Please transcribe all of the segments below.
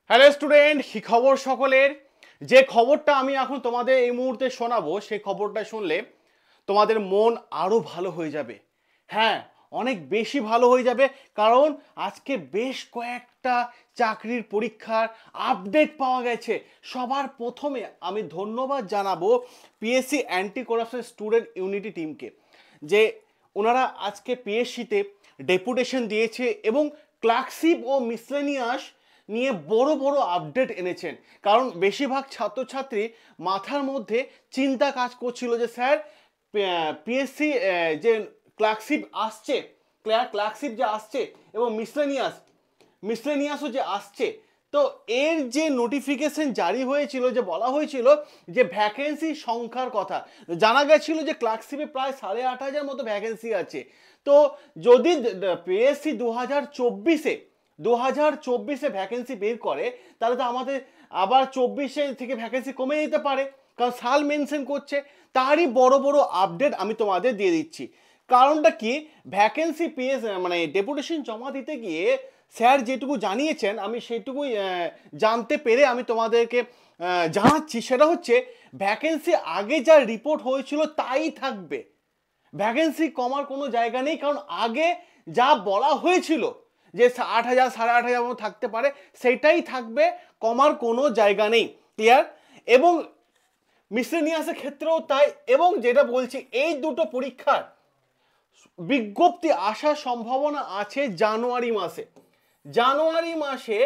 Hello student, কি খবর সকলের? যে খবরটা আমি এখন তোমাদের এই মুহূর্তে শোনাবো সেই খবরটা শুনলে তোমাদের মন আরো ভালো হয়ে যাবে। হ্যাঁ, অনেক বেশি ভালো হয়ে যাবে, কারণ আজকে বেশ কয়েকটা চাকরির পরীক্ষার আপডেট পাওয়া গেছে। সবার প্রথমে আমি ধন্যবাদ জানাবো PSC anti corruption student unity টিমকে, যে ওনারা আজকে পিএসসিতে ডেপুটেশন দিয়েছে এবং ক্লার্কশিপ ও মিসলেনিয়াস নিয়ে বড় বড় আপডেট এনেছেন। কারণ বেশিরভাগ ছাত্রছাত্রী মাথার মধ্যে চিন্তা কাজ করছিল যে স্যার পিএসসি যে ক্লার্কশিপ আসছে, ক্লার্কশিপ যে আসছে এবং মিসলেনিয়াসও যে আসছে, তো এর যে নোটিফিকেশন জারি হয়েছিল, যে বলা হয়েছিল যে ভ্যাকেন্সি সংখ্যার কথা, জানা গেছিল যে ক্লার্কশিপে প্রায় 8,500 মতো ভ্যাকেন্সি আছে। তো যদি পিএসসি 2024-এ ভ্যাকেন্সি বের করে, তাহলে তো আমাদের আবার 24 থেকে ভ্যাকেন্সি কমে যেতে পারে, কারণ সাল মেনশন করছে। তারই বড় বড় আপডেট আমি তোমাদের দিয়ে দিচ্ছি। কারণটা কি, ভ্যাকেন্সি মানে ডেপুটেশন জমা দিতে গিয়ে স্যার যেটুকু জানিয়েছেন আমি সেটুকুই জানতে পেরে আমি তোমাদেরকে জানাচ্ছি। সেটা হচ্ছে ভ্যাকেন্সি আগে যা রিপোর্ট হয়েছিল তাই থাকবে, ভ্যাকেন্সি কমার কোনো জায়গা নেই। কারণ আগে যা বলা হয়েছিল যে 8,000 8,500 মতো থাকতে পারে, সেটাই থাকবে, কমার কোনো জায়গা নেই। ক্লিয়ার? এবং মিসলেনিয়াসের ক্ষেত্রেও তাই। এবং যেটা বলছি, এই দুটো পরীক্ষার বিজ্ঞপ্তি আসার সম্ভাবনা আছে জানুয়ারি মাসে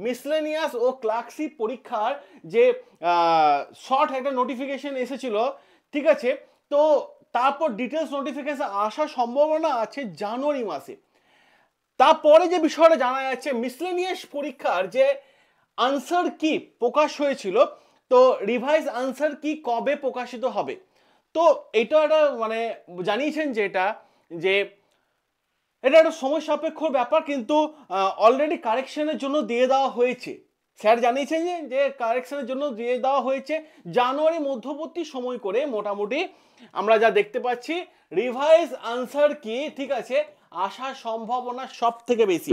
মিসলেনিয়াস ও ক্লার্কশিপ পরীক্ষার যে শর্ট একটা নোটিফিকেশন এসেছিল, ঠিক আছে, তো তারপর ডিটেলস নোটিফিকেশন আসার সম্ভাবনা আছে জানুয়ারি মাসে। তারপরে যে বিষয়টা জানা যাচ্ছে, মিসলেনিয়াস পরীক্ষার যে আনসার কি প্রকাশ হয়েছিল, তো রিভাইজ আনসার কি কবে প্রকাশিত হবে, তো এটা একটা মানে জানিয়েছেন যে এটা একটা সময় সাপেক্ষ ব্যাপার, কিন্তু অলরেডি কারেকশনের জন্য দিয়ে দেওয়া হয়েছে। স্যার জানিয়েছেন যে কারেকশনের জন্য দিয়ে দেওয়া হয়েছে জানুয়ারি মধ্যবর্তী সময় করে। মোটামুটি আমরা যা দেখতে পাচ্ছি, রিভাইজ আনসার কি, ঠিক আছে, আসার সম্ভাবনা সব থেকে বেশি।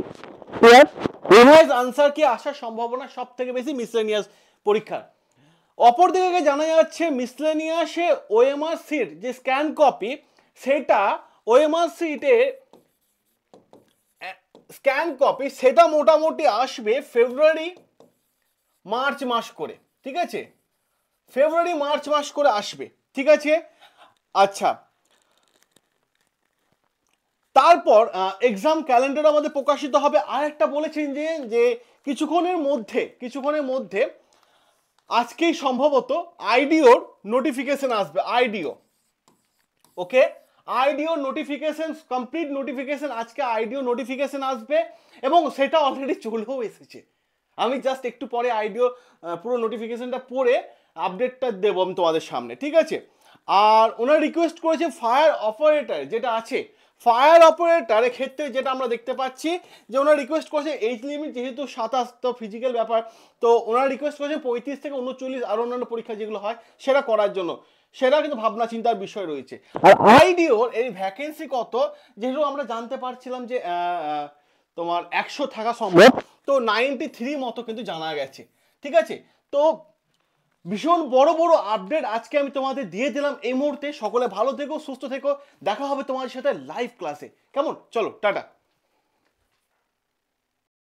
রিভাইজ আনসার কি আসার সম্ভাবনা সব থেকে বেশি মিসলেনিয়াস পরীক্ষার। অপরদিকে জানা যাচ্ছে মিসলেনিয়াসে ওএমআর সিট যে স্ক্যান কপি, সেটা ওএমআর সিটে স্ক্যান কপি সেটা মোটামুটি আসবে ফেব্রুয়ারি মার্চ মাস করে, ঠিক আছে, ফেব্রুয়ারি মার্চ মাস করে আসবে, ঠিক আছে। আচ্ছা, তারপর এক্সাম ক্যালেন্ডার আমাদের প্রকাশিত হবে। আর একটা বলেছেন যে কিছুক্ষণের মধ্যে আজকেই সম্ভবত আইডিওর নোটিফিকেশন আসবে। ওকে, আইডিও নোটিফিকেশন, কমপ্লিট নোটিফিকেশন, আজকে আইডিও নোটিফিকেশন আসবে এবং সেটা অলরেডি চলেও এসেছে। আমি জাস্ট একটু পরে আইডিও পুরো নোটিফিকেশনটা পড়ে আপডেটটা দেবো আমি তোমাদের সামনে, ঠিক আছে। আর ওনারা রিকোয়েস্ট করেছে ফায়ার অপারেটর যেটা আছে, ফায়ার অপারেটরের ক্ষেত্রে যেটা আমরা দেখতে পাচ্ছি যে ওনারা রিকোয়েস্ট করেছে এজ লিমিট যেহেতু 27, তো ফিজিক্যাল ব্যাপার, তো ওনারা রিকোয়েস্ট করেছে 35 থেকে 39 আর অন্যান্য পরীক্ষা যেগুলো হয় সেটা করার জন্য। সেটা কিন্তু ভাবনা চিন্তার বিষয় রয়েছে। আর আইডিওর এই ভ্যাকেন্সি কত, যেহেতু আমরা জানতে পারছিলাম যে তোমার 100 থাকা সম্ভব, তো 93 মতো কিন্তু জানা গেছে, ঠিক আছে। তো ভীষণ বড় বড় আপডেট আজকে আমি তোমাদের দিয়ে দিলাম এই মুহূর্তে। সকলে ভালো থেকো, সুস্থ থেকো, দেখা হবে তোমাদের সাথে লাইভ ক্লাসে। কেমন? চলো, টাটা।